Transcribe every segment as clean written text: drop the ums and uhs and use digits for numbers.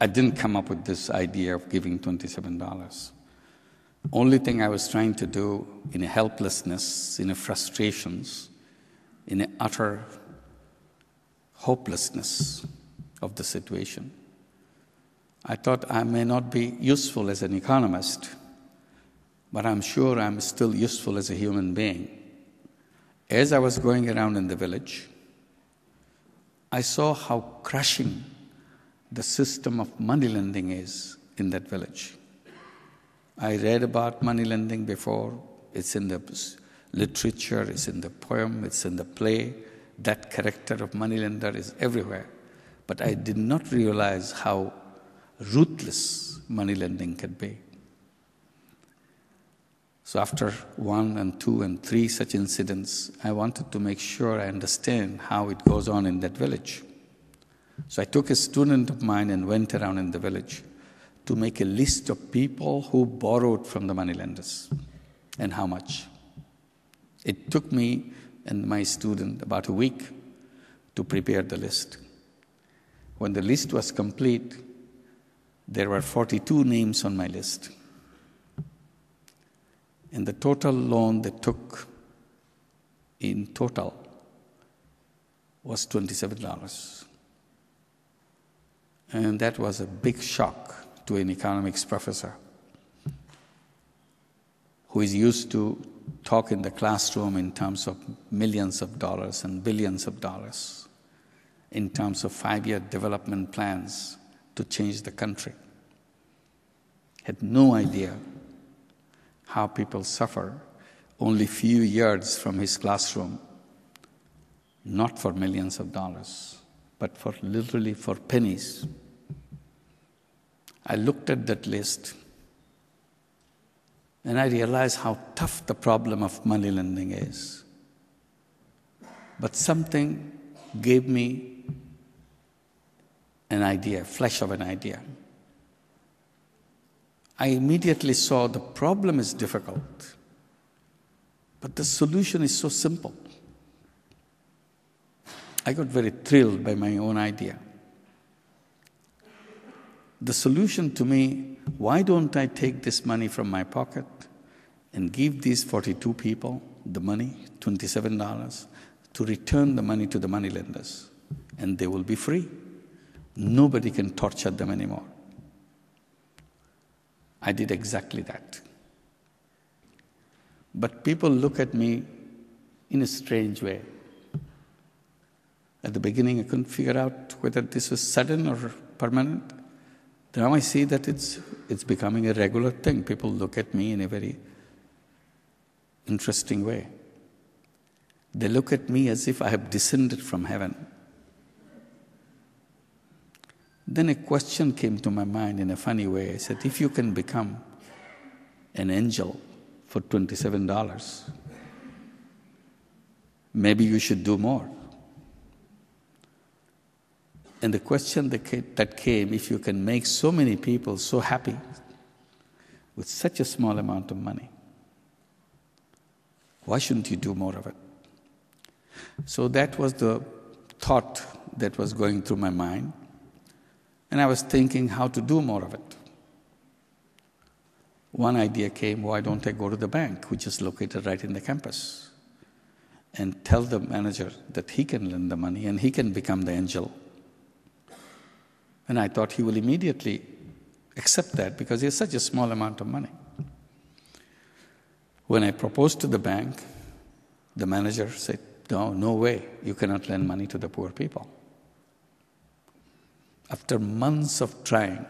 I didn't come up with this idea of giving $27. Only thing I was trying to do in a helplessness, in a frustrations, in an utter hopelessness of the situation, I thought I may not be useful as an economist, but I'm sure I'm still useful as a human being. As I was going around in the village, I saw how crushing the system of money lending is in that village. I read about money lending before. It's in the literature, it's in the poem, it's in the play. That character of moneylender is everywhere. But I did not realize how ruthless money lending can be. So after 1 and 2 and 3 such incidents, I wanted to make sure I understand how it goes on in that village. So I took a student of mine and went around in the village to make a list of people who borrowed from the moneylenders and how much. It took me and my student about a week to prepare the list. When the list was complete, there were 42 names on my list. And the total loan they took in total was $27. And that was a big shock to an economics professor who is used to talk in the classroom in terms of millions of dollars and billions of dollars, in terms of 5-year development plans to change the country. Had no idea how people suffer only few yards from his classroom, not for millions of dollars, but for literally for pennies. I looked at that list and I realized how tough the problem of money lending is. But something gave me an idea, a flash of an idea. I immediately saw the problem is difficult, but the solution is so simple. I got very thrilled by my own idea. The solution to me, why don't I take this money from my pocket and give these 42 people the money, $27, to return the money to the moneylenders, and they will be free. Nobody can torture them anymore. I did exactly that. But people look at me in a strange way. At the beginning, I couldn't figure out whether this was sudden or permanent. Now I see that it's becoming a regular thing. People look at me in a very interesting way. They look at me as if I have descended from heaven. Then a question came to my mind in a funny way. I said, if you can become an angel for $27, maybe you should do more. And the question that came, if you can make so many people so happy with such a small amount of money, why shouldn't you do more of it? So that was the thought that was going through my mind. And I was thinking how to do more of it. One idea came, why don't I go to the bank, which is located right in the campus, and tell the manager that he can lend the money and he can become the angel. And I thought he will immediately accept that because it's such a small amount of money. When I proposed to the bank, the manager said, no way, you cannot lend money to the poor people. After months of trying,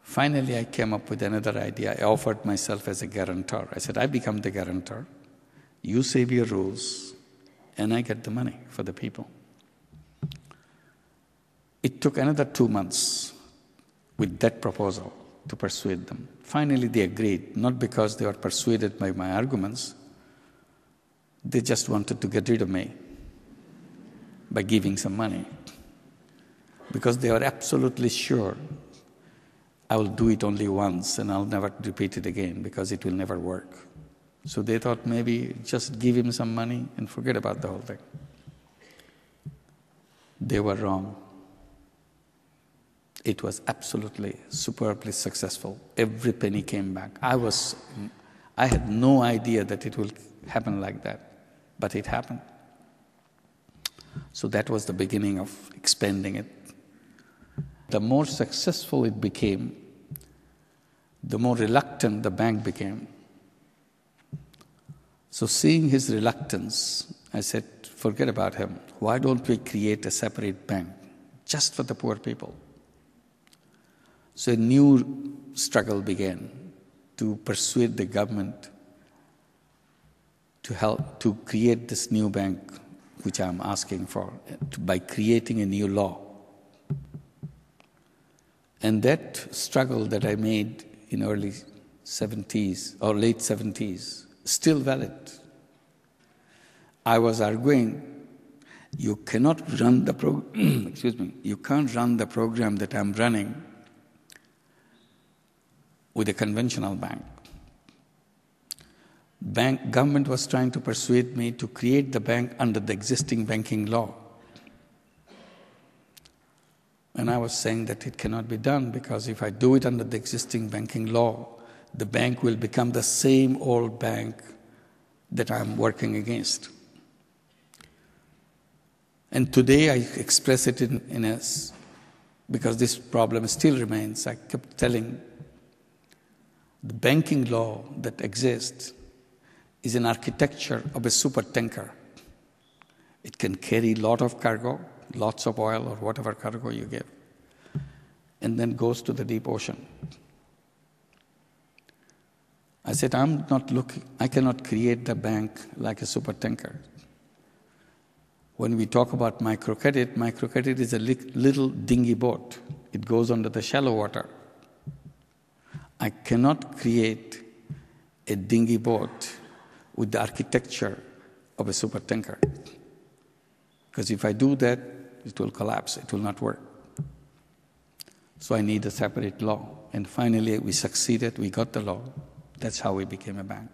finally I came up with another idea. I offered myself as a guarantor. I said, I become the guarantor, you save your rules, and I get the money for the people. It took another 2 months with that proposal to persuade them. Finally, they agreed, not because they were persuaded by my arguments. They just wanted to get rid of me by giving some money, because they were absolutely sure I will do it only once and I'll never repeat it again because it will never work. So they thought maybe just give him some money and forget about the whole thing. They were wrong. It was absolutely superbly successful. Every penny came back. I had no idea that it will happen like that, but it happened. So that was the beginning of expanding it. The more successful it became, the more reluctant the bank became. So seeing his reluctance, I said, forget about him. Why don't we create a separate bank just for the poor people? So a new struggle began to persuade the government to help to create this new bank, which I'm asking for, by creating a new law. And that struggle that I made in early 70s or late 70s, still valid. I was arguing, you cannot run the you can't run the program that I'm running with a conventional bank. Government was trying to persuade me to create the bank under the existing banking law. And I was saying that it cannot be done because if I do it under the existing banking law, the bank will become the same old bank that I'm working against. And today I express it because this problem still remains. I kept telling the banking law that exists is an architecture of a super tanker. It can carry a lot of cargo, lots of oil or whatever cargo you give, and then goes to the deep ocean. I said, I cannot create the bank like a super tanker. When we talk about microcredit is a little dingy boat. It goes under the shallow water. I cannot create a dingy boat with the architecture of a super tanker. Because if I do that, it will collapse. It will not work. So I need a separate law. And finally, we succeeded. We got the law. That's how we became a bank.